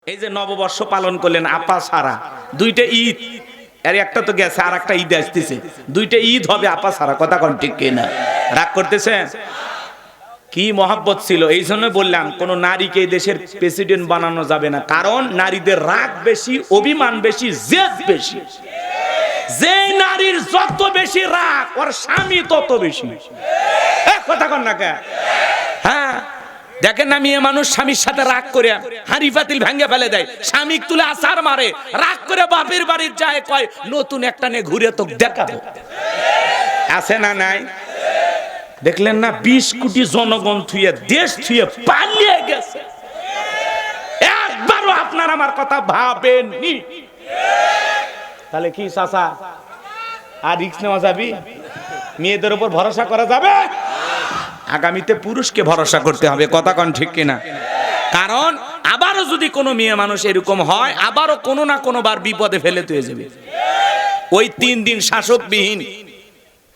এই যে নববর্ষ পালন করলেন আপা সারা, দুইটা ঈদ, আর একটা তো গেছে আর একটা ঈদ আসতেছে, দুইটা ঈদ হবে আপা সারা, কথা কোন ঠিক কিনা? রাগ করতেছেন? কি মহাব্বত ছিল, এই জন্য বললাম কোন নারীকে এই দেশের প্রেসিডেন্ট বানানো যাবে না, কারণ নারীদের রাগ বেশি, অভিমান বেশি, জেদ বেশি। যে নারীর যত বেশি রাগ ওর স্বামী তত বেশি, কথা কন না কে? হ্যাঁ, দেখেন না মেয়ে মানুষ স্বামীর সাথে রাগ করে হাঁড়ি পাতিল ভেঙে ফেলে দেয়, স্বামী তুলে আছাড় মারে, রাগ করে বাপের বাড়ির যায়, কয় নতুন একটা নে ঘুরে তো দেখাবো। আছে না নাই? দেখলেন না 20 কোটি জনগণ থুয়ে দেশ থুয়ে পালিয়ে গেছে, একবারও আপনার আমার কথা ভাবেননি। তাহলে কি চাচা আর রিস্ক নেওয়া যাবে? মেয়েদের উপর ভরসা করা যাবে? আগামীতে পুরুষকে ভরসা করতে হবে, কথা কোন ঠিক কিনা? কারণ আবারও যদি কোনো মেয়ে মানুষ এরকম হয়, আবারও কোনো না কোনো বার বিপদে ফেলে তুই যাবে। ওই 3 দিন শাসকবিহীন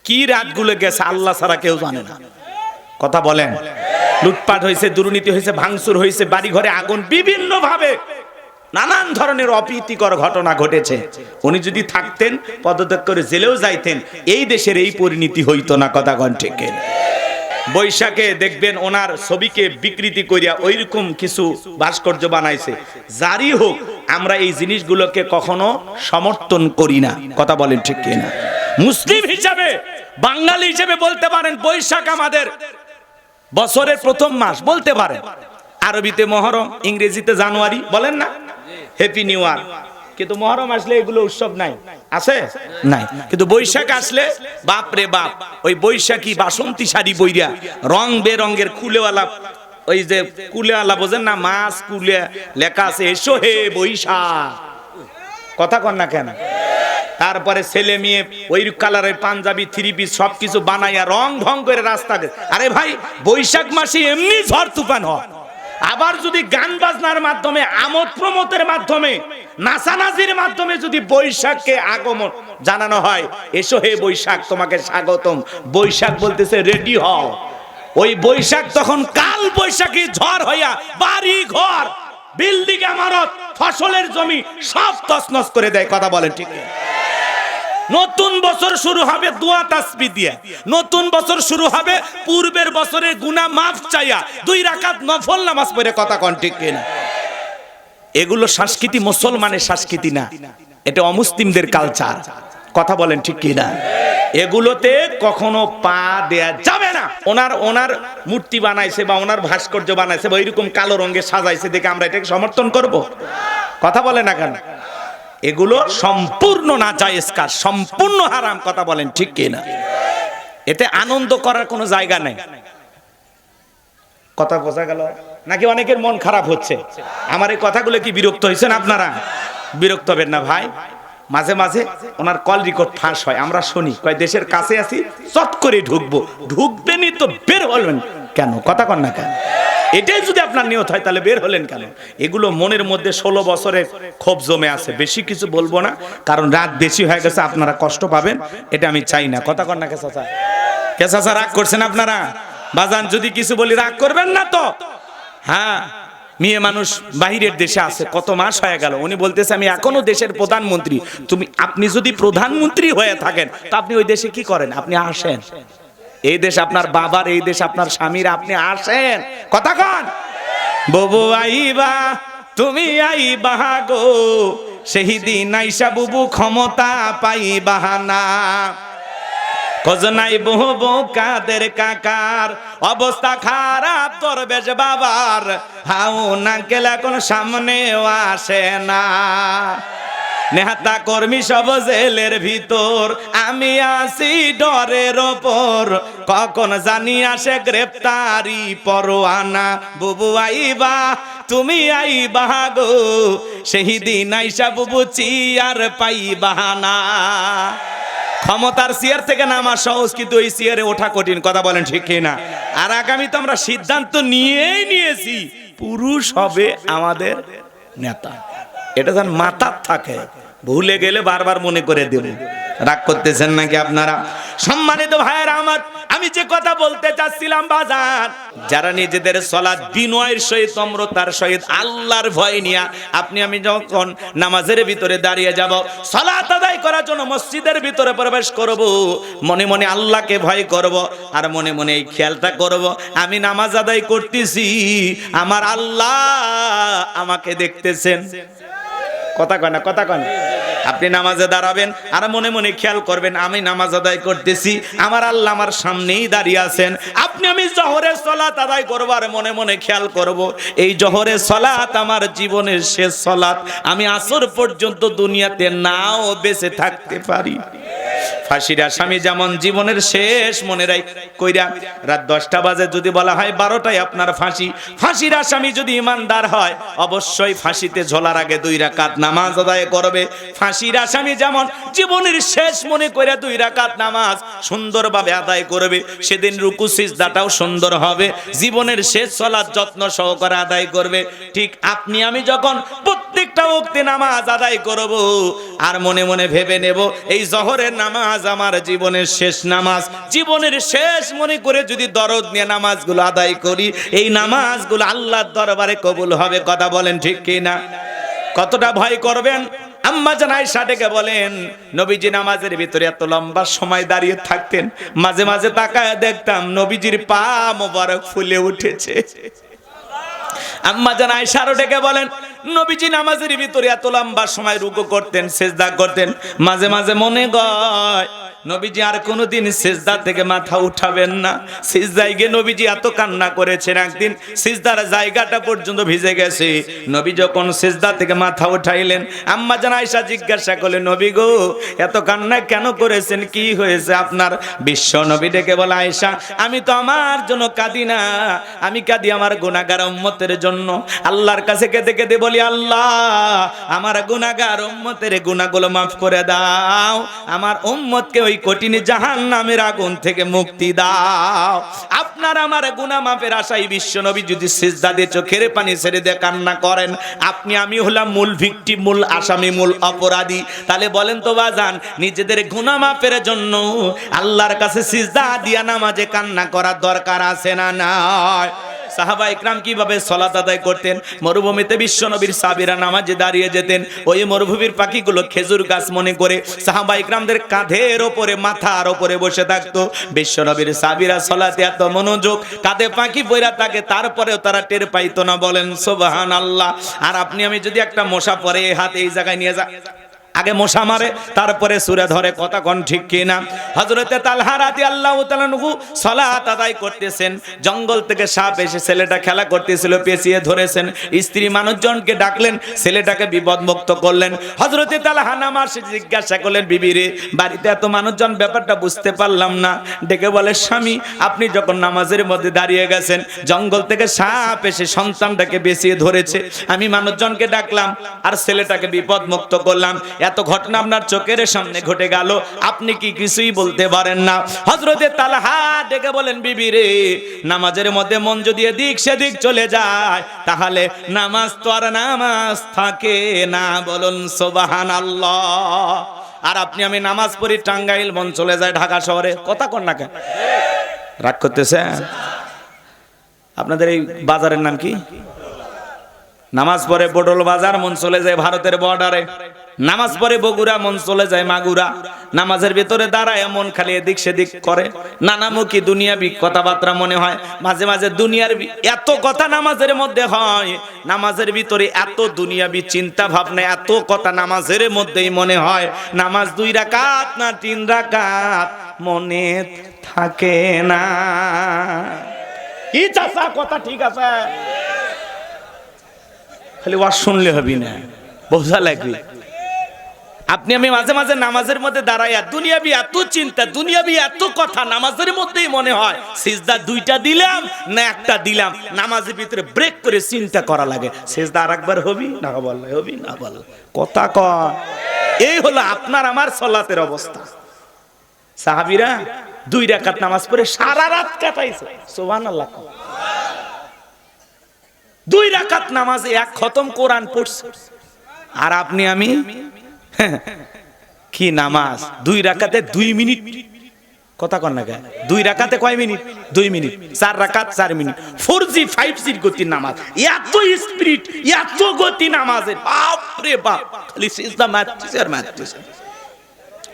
কি রাতগুলো গেছে আল্লাহ ছাড়া কেউ জানে না, কথা বলেন। লুটপাট হয়েছে, দুর্নীতি হয়েছে, ভাঙচুর হয়েছে, বাড়ি ঘরে আগুন, বিভিন্ন ভাবে নানান ধরনের অপ্রীতিকর ঘটনা ঘটেছে। উনি যদি থাকতেন, পদত্যাগ করে জেলেও যাইতেন, এই দেশের এই পরিণতি হইতো না, কথা কোন ঠিক কিনা? বৈশাখে দেখবেন ওনার ছবিকে বিকৃতি করিয়া ওইরকম কিছু ভাস্কর্য বানাইছে। জারি হোক, আমরা এই জিনিসগুলোকে কখনো সমর্থন করি না, কথা বলেন ঠিক কিনা? মুসলিম হিসাবে, বাঙালি হিসেবে বলতে পারেন বৈশাখ আমাদের বছরের প্রথম মাস বলতে পারেন। আরবিতে মহরম, ইংরেজিতে জানুয়ারি, বলেন না হ্যাপি নিউ ইয়ার। কিন্তু মহরম আসলে এগুলো উৎসব নাই, আছে নাই। কিন্তু বৈশাখ আসলে বাপ রে বাপ, ওই বৈশাখী বাসন্তী শাড়ি বইরা রং বেরঙের কুলেওয়ালা, ওই যে কুলেওয়ালা বোঝেন না, মাছ কুলে লেখা আছে এসো হে বৈশাখ, কথা কন না কেন? তারপরে ছেলে মেয়ে ওই কালারের পাঞ্জাবি, 3 পিস সবকিছু বানাইয়া রং ভং করে রাস্তা। আরে ভাই, বৈশাখ মাসে এমনি ঝড় তুফান হয়, আবার যদি গান বাজনার মাধ্যমে, আমোদ প্রমোদের মাধ্যমে, নাচানাচির মাধ্যমে যদি বৈশাখকে আগমন জানানো হয়, এসো হে বৈশাখ তোমাকে স্বাগতম, বৈশাখ বলতেছে রেডি হও। ওই বৈশাখ তখন কাল বৈশাখী ঝড় হইয়া বাড়ি ঘর, বিল্ডিং, ইমারত, ফসলের জমি সব তছনছ করে দেয়, কথা বলেন ঠিক? নতুন বছর শুরু হবে দোয়া তাসবিহ দিয়ে, নতুন বছর শুরু হবে পূর্বের বছরের গুনাহ মাফ চাইয়া 2 রাকাত নফল নামাজ পড়ে, কথা কোন ঠিক কিনা? এগুলো সংস্কৃতি, মুসলমানের সংস্কৃতি না, এটা অমুসলিমদের কালচার, কথা বলেন ঠিক কিনা? এগুলোতে কখনো পা দেয়া যাবে না। ওনার মূর্তি বানাইছে বা ওনার ভাস্কর্য বানাইছে বা এরকম কালো রঙে সাজাইছে দেখে আমরা এটাকে সমর্থন করব? কথা বলে না কেন? এগুলো সম্পূর্ণ নাজায়েজ কাজ, সম্পূর্ণ হারাম, কথা বলেন ঠিক কিনা? এতে আনন্দ করার কোনো জায়গা নেই, কথা বোঝা গেল নাকি? অনেকের মন খারাপ হচ্ছে আমার এই কথাগুলো, কি বিরক্ত হয়েছেন আপনারা? বিরক্ত হবেন না ভাই, মাঝে মাঝে ওনার কল রেকর্ড ফাঁস হয়, আমরা শুনি, কয় দেশের কাছে আছি, চট করে ঢুকবো, ঢুকবেনই তো বের হলেন কেন, কথা কন না কেন? এটাই যদি আপনার নিয়ত হয় তাহলে বের হলেন কেন? এগুলো মনের মধ্যে 16 বছরের ক্ষোভ জমে আছে, বেশি কিছু বলবো না, কারণ রাত বেশি হয়ে গেছে, আপনারা কষ্ট পাবেন, এটা আমি চাই না, কথা কন না কে চাচা? কে চাচা রাগ করছেন আপনারা? বাজান যদি কিছু বলি রাগ করবেন না তো? হ্যাঁ, মেয়ে মানুষ বাহিরের দেশে আছে, কত মাস হয়ে গেল, উনি বলতেছে আমি এখনো দেশের প্রধানমন্ত্রী। আপনি যদি প্রধানমন্ত্রী হয়ে থাকেন তা আপনি ওই দেশে কি করেন? আপনি আসেন, এই দেশ আপনার বাবার, এই দেশ আপনার স্বামীর, আপনি আসেন, কথা কন। ববু আইবা তুমি আইবা গো, সেই দিন আইসা বুবু ক্ষমতা পাইবা না। খোঁজনাই বহু কাদের কাকার, অবস্থা খারাপ তোর বেশ বাবার, হাউ না গেলে কোন সামনেও আসে না। নেতা কর্মী সব জেলের ভিতর, আমি আছি ডরের ওপর, কখন জানি আসে গ্রেফতারি পরোয়ানা। বুবু আইবা তুমি আইবা গো, সেই দিন আইসা বুবু চিয়ার পাইবা না। ক্ষমতার চেয়ার থেকে নামা সহজ, কিন্তু ওই চেয়ারে ওঠা কঠিন, কথা বলেন ঠিক কিনা? আর আগামী তো আমরা সিদ্ধান্ত নিয়েছি, পুরুষ হবে আমাদের নেতা, এটা যেন মাথার থাকে, ভুলে গেলে বারবার মনে করে দেব, রাগ করতেছেন নাকি আপনারা? সম্মানিত ভাইয়েরা আমার, আমি যে কথা বলতে চাচ্ছিলাম বাজার, যারা নিজেদের সালাত বিনয়ের সহিত নম্রতার সহিত আল্লাহর ভয় নিয়ে আপনি আমি যখন নামাজের ভিতরে দাঁড়িয়ে যাব, সালাত আদায় করার জন্য মসজিদের ভিতরে প্রবেশ করব, মনে মনে আল্লাহকে ভয় করব আর মনে মনে এই খেয়ালটা করব, আমি নামাজ আদায় করতেছি, আমার আল্লাহ আমাকে দেখতেছেন। কথা কয় না, কথা কয় না। আপনি নামাজে দাঁড়াবেন আর মনে মনে খেয়াল করবেন আমি নামাজ আদায় করতেছি, আমার আল্লাহ আমার সামনেই দাঁড়িয়ে আছেন। আপনি আমি জোহরের সালাত আদায় করব আর মনে মনে খেয়াল করব এই জোহরের সালাত আমার জীবনের শেষ সালাত, আমি আসর পর্যন্ত দুনিয়াতে নাও বেঁচে থাকতে পারি। ফাঁসির আসামি যেমন জীবনের শেষ মনে রাখ কইরা রাত 10টা বাজে যদি বলা হয় 12টায় আপনার ফাঁসি, ফাঁসির আসামি যদি ইমানদার হয় অবশ্যই ফাঁসিতে ঝোলার আগে 2 রাকাত নামাজ আদায় করবে। ফাঁসির আসামি যেমন জীবনের শেষ মনে করে 2 রাকাত নামাজ সুন্দরভাবে আদায় করবে, সেদিন রুকু সিজদাটাও সুন্দর হবে, জীবনের শেষ সালাত যত্ন সহকারে আদায় করবে। ঠিক আপনি আমি যখন প্রত্যেকটা ওয়াক্তে নামাজ আদায় করব আর মনে মনে ভেবে নেব এই জোহরের নামাজ আমার জীবনের শেষ নামাজ, জীবনের শেষ মনে করে যদি দরদ নিয়ে নামাজগুলো আদায় করি, এই নামাজগুলো আল্লাহর দরবারে কবুল হবে। কথা বলেন ঠিক কি না? কতটা ভয় করবেন? আম্মা জান আয়েশা ডেকে বলেন নবীজি নামাজের ভিতরে এত লম্বা সময় দাঁড়িয়ে থাকতেন, মাঝে মাঝে তাকায় দেখতাম নবীজির পা মোবারক ফুলে উঠেছে। আম্মা জান আয়েশা আরো ডেকে বলেন নবীজি নামাজের ভিতরে এত লম্বা সময় রুকু করতেন, সিজদা করতেন, মাঝে মাঝে মনে হয় নবীজি আর কোনোদিন সিজদা থেকে মাথা উঠাবেন না। সিজদায় গিয়ে নবীজি এত কান্না করেছেন, একদিন সিজদার জায়গাটা পর্যন্ত ভিজে গেছে। নবী যখন সিজদা থেকে মাথা উঠাইলেন, আম্মা জান আয়েশা জিজ্ঞাসা করলেন নবী গো এত কান্না কেন করেছেন, কি হয়েছে আপনার? বিশ্ব নবী ডেকে বলে আয়েশা আমি তো আমার জন্য কাঁদি না, আমি কাঁদি আমার গুনাহগার উম্মতের জন্য। আল্লাহর কাছে কেঁদে কেঁদে বলি আল্লাহ আমার গুনাহগার উম্মতের গুনাহগুলো মাফ করে দাও, আমার উম্মতকে ওই কঠিন জাহান্নামের আগুন থেকে মুক্তি দাও। আপনার আমার গুনাহ মাফের আশায় বিশ্ব নবী যদি সিজদা দিয়ে চোখের পানি ছেড়ে দিয়ে কান্না করেন, আপনি আমি হলাম মূল ভিকটিম, মূল আসামি, মূল অপরাধী। তাহলে বলেন তো বাজান নিজেদের গুনাহ মাফের জন্য আল্লাহর কাছে সিজদা দিয়া নামাজে কান্না করার দরকার আছে না নাই? সাহাবা ইকরাম কিভাবে সালাত আদায় করতেন? মরুভূমিতে বিশ্বনবীর সাহাবীরা নামাজে দাঁড়িয়ে যেতেন, ওই মরুভূমির পাখিগুলো খেজুর গাছ মনে করে সাহাবা ইকরামদের কাঁধের ওপরে মাথার ওপরে বসে থাকতো। বিশ্বনবীর সাহাবীরা সালাতে এত মনোযোগ, কাঁধে পাখি পয়রা থাকে, তারপরেও তারা টের পাইতো না। বলেন সুবহানাল্লাহ। আর আপনি আমি যদি একটা মশা পরে হাতে এই জায়গায় নিয়ে যা, আগে মশা মারে তারপরে সূরা ধরে, কথা কোন ঠিক কি না? হযরতে তালহা রাদিয়াল্লাহু তাআলা আনহু সালাত আদায় করতেছেন, জঙ্গল থেকে সাপ এসে ছেলেটা খেলা করতেছিল, পেঁচিয়ে ধরেছেন, স্ত্রী মানুষজনকে ডাকলেন, ছেলেটাকে বিপদমুক্ত করলেন। হযরতে তালহা নামাজ জিজ্ঞাসা করলেন বিবি রে বাড়িতে এত মানুষজন, ব্যাপারটা বুঝতে পারলাম না। ডেকে বলে স্বামী আপনি যখন নামাজের মধ্যে দাঁড়িয়ে গেছেন, জঙ্গল থেকে সাপ এসে সন্তানটাকে পেঁচিয়ে ধরেছে, আমি মানুষজনকে ডাকলাম আর ছেলেটাকে বিপদমুক্ত করলাম, এত ঘটনা আপনার চোখের সামনে ঘটে গেল, আপনি কি কিছুই বলতে পারেন না? হযরতে তালহা ডেকে বলেন বিবি রে নামাজের মধ্যে মন যদি এদিক সেদিক চলে যায় তাহলে নামাজ তো আর নামাজ থাকে না। বলুন সুবহানাল্লাহ। আর আপনি আমি নামাজ পড়ি টাঙ্গাইল, মন চলে যায় ঢাকা শহরে, কথা কোন না কেন? রাগ করতেছেন? আপনাদের এই বাজারের নাম কি? নামাজ পড়ে বডল বাজার, মন চলে যায় ভারতের বর্ডারে। নামাজ পড়ে বগুড়া, মন চলে যায় মাগুরা। নামাজের ভিতরে দাঁড়ায় মন খালি এদিক সেদিক করে, নানামুখী দুনিয়াবি কথাবার্তা মনে হয়, মাঝে মাঝে দুনিয়ার এত কথা নামাজের মধ্যে হয়, নামাজের ভিতরে এত দুনিয়াবি চিন্তা ভাবনা, এত কথা নামাজের মধ্যেই মনে হয়। নামাজ 2 রাকাত না 3 রাকাত মনে থাকে না। কি চাচা কথা ঠিক আছে, খালি ওয়াজ শুনলে হবি না, বোঝা লাগবে। আপনি আমি মাঝে মাঝে নামাজের মধ্যে দাঁড়াইয়া দুনিয়াবি এত চিন্তা, দুনিয়াবি এত কথা নামাজের মধ্যেই মনে হয় সিজদা 2টা দিলাম না 1টা দিলাম। নামাজের ভিতরে ব্রেক করে চিন্তা করা লাগে, সিজদা আরেকবার হবি না বললে হবি না বল, কথা কয়। এই হলো আপনার আমার সালাতের অবস্থা। সাহাবীরা 2 রাকাত নামাজ পড়ে সারা রাত কাটাইছে, সুবহানাল্লাহ। 2 রাকাত নামাজে 1 খতম কোরআন পড়ছে। আর আপনি আমি কি নামাজ, 2 রাকাতে 2 মিনিট, কথা কন না কেন? 2 রাকাতে কয় মিনিট? 2 মিনিট। 4 রাকাত 4 মিনিট। 4G 5G গতি নামাজ, এত স্পিরিট, এত গতি নামাজের, বাপ রে বাপ, খালি সিজদা মারতেছে আর মারতেছে।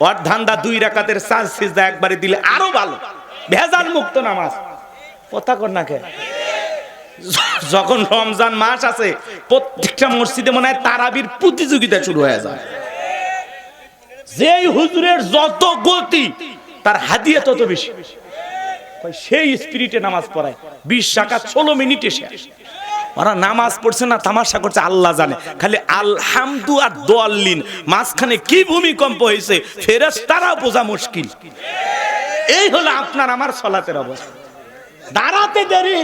ওর ধান্দা 2 রাকাতের 4 সিজদা একবারে দিলে আরো ভালো, ভেজাল মুক্ত নামাজ, কথা কন না কেন? যখন রমজান মাস আছে প্রত্যেকটা মসজিদে মনে হয় তারাবির প্রতিযোগিতা শুরু হয়ে যায়। যেই হুজুরের যত গতি তার হাদিয়া তত বেশি, সেই স্পিরিটে নামাজ পড়ায়। 20 রাকাত 16 মিনিটে শেষ। ওরা নামাজ পড়ছে না তামাশা করছে আল্লাহ জানে, খালি আলহামদু আর দোয়াল্লিন, মাঝখানে কি ভূমিকম্প হয়েছে ফেরেশতারা বোঝা মুশকিল। এই হলো আপনার আমার সালাতের অবস্থা। দাঁড়াতে দেরি,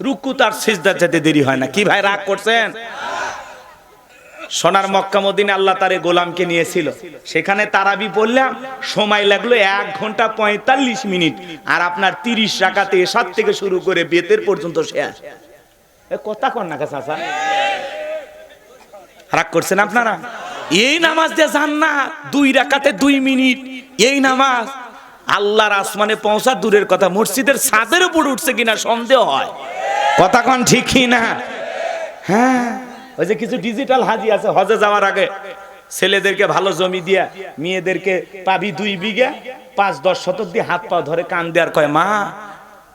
রুকু তার সিজদা যেতে দেরি হয় না। কি ভাই রাগ করছেন? সোনার মক্কা মদিনা আল্লাহ তারে গোলামকে নিয়েছিল, সেখানে তারাবি পড়লাম, সময় লাগলো 1 ঘন্টা 45 মিনিট। আর আপনার 30 রাকাতে এশার থেকে শুরু করে বেতের পর্যন্ত শেষ। কথা কন না চাচা, রাগ করছেন আপনারা? এই নামাজ দিয়ে জান্নাত, 2 রাকাতে 2 মিনিট। এই নামাজ আল্লাহর আসমানে পৌঁছা দূরের কথা, মসজিদের ছাদের উপর উঠছে কিনা সন্দেহ হয়। কথা কন ঠিক না? হ্যাঁ, ওই যে কিছু ডিজিটাল হাজি আছে, হজে যাওয়ার আগে ছেলেদেরকে ভালো জমি দিয়া মেয়েদেরকে পাবি 2 বিঘা 5-10 শতক দিয়ে হাত পা ধরে কান দেয়ার কয়, মা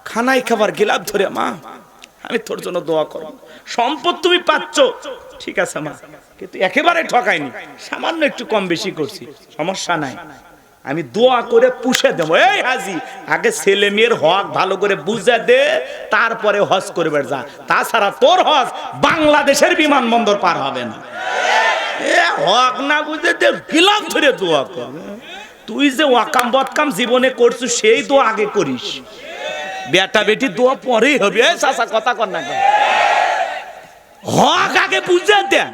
খানাই খাবার গিলাপ ধরে, মা আমি তোর জন্য দোয়া করব, সম্পদ তুমি পাচ্ছ ঠিক আছে মা, কিন্তু একেবারে ঠকাইনি, সামান্য একটু কম বেশি করছি, সমস্যা নাই, আমি দোয়া করে পুষে দেবো। এই হাজি, আগে ছেলে মেয়ের হক ভালো করে বুঝে দে, তারপরে হজ করবে যা, তাছাড়া তোর হজ বাংলাদেশের বিমানবন্দর পার হবে না। হক না বুঝে দে, গিলাফ ধরে দোয়া কর। তুই যে ওয়াকাম বদকাম জীবনে করছিস সেই দোয়া আগে করিস, বেটা বেটি দোয়া পরেই হবে। এই চাচা কথা কর না, হক আগে বুঝে দে,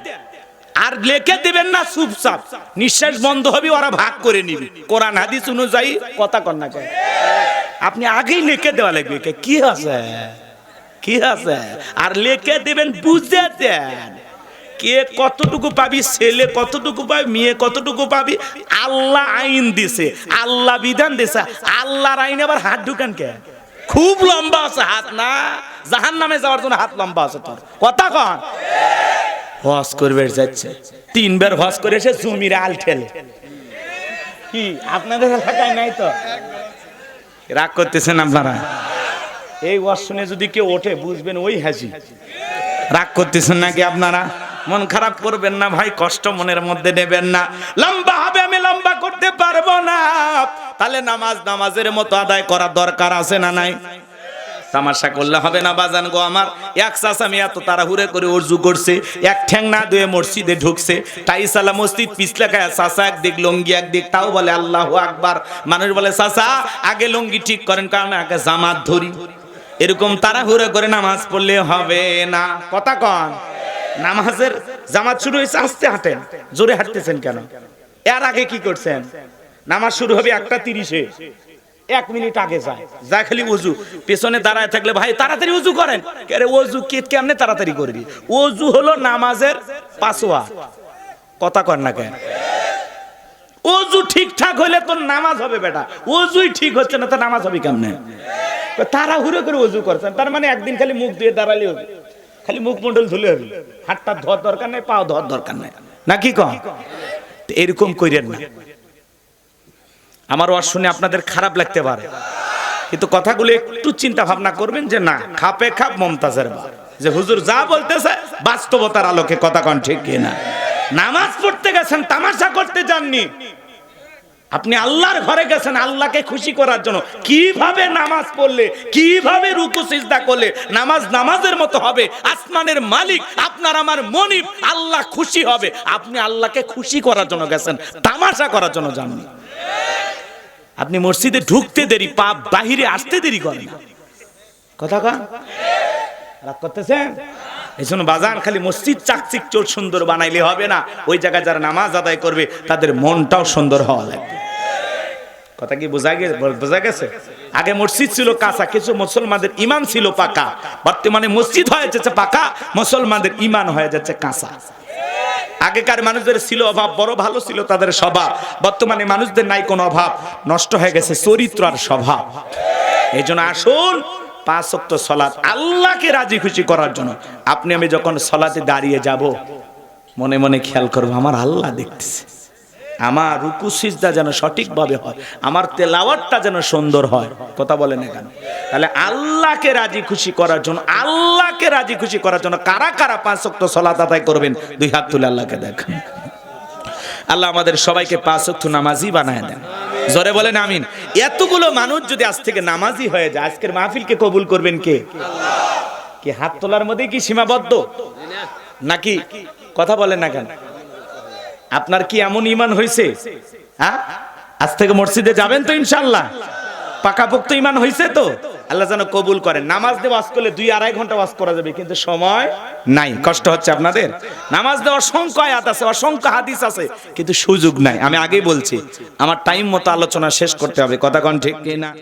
আর লেখে দেবেন না চুপচাপ, নিঃশ্বাস বন্ধ হবে ওরা ভাগ করে নিবি কোরআন হাদিস অনুযায়ী, কথা কর না। আপনি আগেই লিখে দেওয়া লাগবে, কি আছে কি আছে, আর লিখে দেবেন বুঝে দেন, কে কতটুকু পাবি, ছেলে কতটুকু পাবি, মেয়ে কতটুকু পাবি। আল্লাহ আইন দিছে, আল্লাহ বিধান দিছে, আল্লাহর আইনে আবার হাত ঢুকান কে? খুব লম্বা আছে হাত, না জাহান্নামে যাওয়ার জন্য হাত লম্বা আছে তোর, কথা কন। হজ করবে যাচ্ছে, 3 বার হজ করে এসে জমির আল ঠেলে, কি আপনাদের এলাকায় নাই তো? রাগ করতেছেন আপনারা? এই ওয়াজ শুনে যদি কেউ ওঠে বুঝবেন ওই হাজি। রাগ করতেছেন নাকি আপনারা? মন খারাপ করবেন না ভাই, কষ্ট মনের মধ্যে নেবেন না। লম্বা হবে, আমি লম্বা করতে পারবো না, তাহলে নামাজের মতো আদায় করার দরকার আছে না নাই? তামাশা করলে হবে না বাজান গো আমার। এক চাচা মেয়ে এত তাড়াহুড়ো করে ওযু করছে, এক ঠ্যাং না ধুয়ে মসজিদে ঢুকছে, টাইসালা মসজিদ পিছলা খায়, চাচা একদিক লুঙ্গি একদিক, তাও বলে আল্লাহু আকবার। মানুষ বলে চাচা আগে লুঙ্গি ঠিক করেন, কারণ আগে জামাত ধরি। এরকম তাড়াহুড়ো করে নামাজ পড়লে হবে না, কথা কন। নামাজের জামাত শুরু হয়েছে, আস্তে হাঁটেন, জোরে হাঁটতেছেন কেন? এর আগে কি করছেন? নামাজ শুরু হবে 1:30-এ, 1 মিনিট আগে যায়, যা খালি ওযু, পেছনে দাঁড়ায় থাকলে ভাই তাড়াতাড়ি ওযু করেন, আরে ওযু কেমনে তাড়াতাড়ি করবি? ওযু হলো নামাজের পাসওয়ার্ড, কথা কর না কেন? ওযু ঠিকঠাক হলে তোর নামাজ হবে বেটা, ওযুই ঠিক হচ্ছে না তো নামাজ হবে কেমনে? তাড়াহুড়ো করে ওযু করছেন, তার মানে একদিন খালি মুখ ধুয়ে দাঁড়ালে হবে, খালি মুখ মন্ডল ধুলে হবে, হাতটা ধোয়ার দরকার নাই, পাও ধোয়ার দরকার নাই, নাকি কন? এরকম কইরেন না। আমার ওয়াজ শুনে আপনাদের খারাপ লাগতে পারে, কিন্তু কথাগুলো একটু চিন্তা ভাবনা করবেন যে না, খাপে খাপ মমতাজের বাপ, যে হুজুর যা বলতেছে বাস্তবতার আলোকে, কথা কন ঠিক কিনা? নামাজ পড়তে গেছেন, তামাশা করতে যাননি, আপনি আল্লাহর ঘরে গেছেন আল্লাহকে খুশি করার জন্য। কিভাবে নামাজ পড়লে, কিভাবে রুকু সিজদা করলে নামাজ নামাজের মতো হবে, আসমানের মালিক আপনার আমার মনিব আল্লাহ খুশি হবে, আপনি আল্লাহকে খুশি করার জন্য গেছেন, তামাশা করার জন্য যাননি। আপনি মসজিদে ঢুকতে দেরি, পাপ বাহিরে আসতে দেরি করেন, কথা কন। রাগ করতেছেন? এই জন্য বাজান খালি মসজিদ চাকচিক চোর সুন্দর বানাইলে হবে না, ওই জায়গায় যারা নামাজ আদায় করবে তাদের মনটাও সুন্দর হওয়া লাগবে। কথা কি বোঝা গেছে? আগে মসজিদ ছিল কাঁচা, কিছু মুসলমানদের ঈমান ছিল পাকা, বর্তমানে মসজিদ হয়ে যাচ্ছে পাকা, মুসলমানদের ঈমান হয়ে যাচ্ছে কাঁচা। আগেকার মানুষদের ছিল অভাব, বড় ভালো ছিল তাদের স্বভাব। বর্তমানে মানুষদের নাই কোনো অভাব, নষ্ট হয়ে গেছে চরিত্র আর স্বভাব। এই জন্য আসুন 5 ওয়াক্ত সালাত আল্লাহকে রাজি খুশি করার জন্য। আপনি আমি যখন সালাতে দাঁড়িয়ে যাব, মনে মনে খেয়াল করবো আমার আল্লাহ দেখতেছে, আমার রুকু সিজদা যেন সঠিকভাবে হয়, আমার তেলাওয়াতটা যেন সুন্দর হয়। কথা বলেন এখানে। তাহলে আল্লাহকে রাজি খুশি করার জন্য, আল্লাহকে রাজি খুশি করার জন্য কারা কারা 5 ওয়াক্ত সালাত আদায় করবেন? 2 হাত তুলে আল্লাহকে দেখান। আল্লাহ আমাদের সবাইকে 5 ওয়াক্ত নামাজি বানায় দেন। জোরে বলেন আমিন। এতগুলো মানুষ যদি আজ থেকে নামাজি হয়ে যায়, আজকের মাহফিলকে কবুল করবেন কে? কি হাত তোলার মধ্যে কি সীমাবদ্ধ নাকি? কথা বলেন না কেন? আপনার কি এমন ঈমান হয়েছে? হ্যাঁ, আজ থেকে মসজিদে যাবেন তো ইনশাআল্লাহ? পাকাপোক্ত ঈমান হয়েছে তো? আল্লাহ যেন কবুল করেন। নামাজ দিয়ে ওয়াজ করলে 2-2.5 ঘন্টা ওয়াজ করা যাবে, কিন্তু সময় নাই। কষ্ট হচ্ছে আপনাদের? নামাজ দেওয়ার অসংখ্য আয়াত আছে, অসংখ্য হাদিস আছে, কিন্তু সুযোগ নাই। আমি আগেই বলছি, আমার টাইম মতো আলোচনা শেষ করতে হবে। কথা কোন ঠিক কিনা?